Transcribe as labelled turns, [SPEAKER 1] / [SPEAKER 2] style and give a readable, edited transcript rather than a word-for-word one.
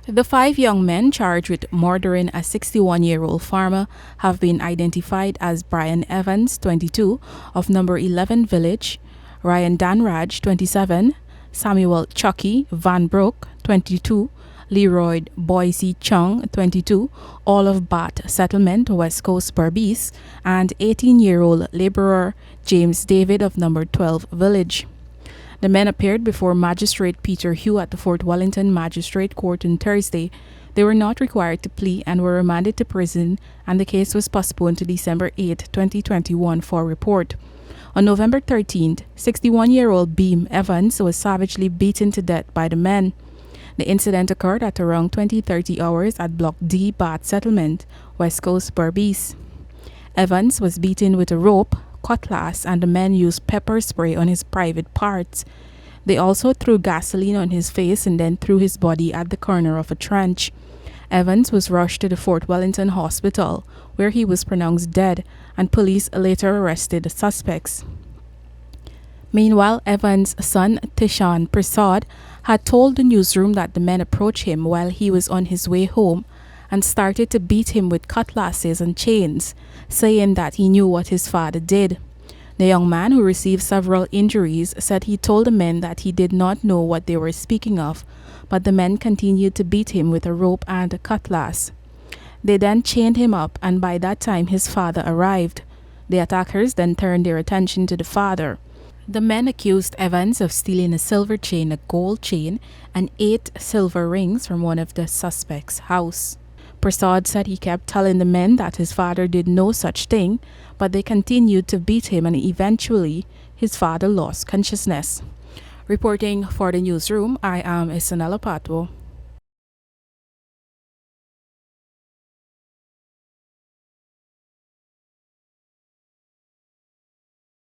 [SPEAKER 1] The 5 young men charged with murdering a 61-year-old farmer have been identified as Bheim Evans, 22, of number 11 Village, Ryan Danraj, 27, Samuel Chucky Van Broek, 22, Leroy Boise Chung, 22, all of Bat Settlement, West Coast Berbice, and 18-year-old laborer James David of number 12 Village. The men appeared before Magistrate Peter Hugh at the Fort Wellington Magistrate Court on Thursday. They were not required to plea and were remanded to prison, and the case was postponed to December 8, 2021 for report. On November 13th, 61-year-old Bheim Evans was savagely beaten to death by the men. The incident occurred at around 20:30 hours at Block D, Bat Settlement, West Coast Berbice. Evans was beaten with a rope, cutlass, and the men used pepper spray on his private parts. They also threw gasoline on his face and then threw his body at the corner of a trench. Evans was rushed to the Fort Wellington Hospital, where he was pronounced dead, and police later arrested the suspects. Meanwhile, Evans' son, Tishan Prasad, had told the newsroom that the men approached him while he was on his way home and started to beat him with cutlasses and chains, saying that he knew what his father did. The young man, who received several injuries, said he told the men that he did not know what they were speaking of, but the men continued to beat him with a rope and a cutlass. They then chained him up, and by that time his father arrived. The attackers then turned their attention to the father. The men accused Evans of stealing a silver chain, a gold chain, and 8 silver rings from one of the suspects' house. Prasad said he kept telling the men that his father did no such thing, but they continued to beat him, and eventually his father lost consciousness. Reporting for the newsroom, I am Isanella Patwo.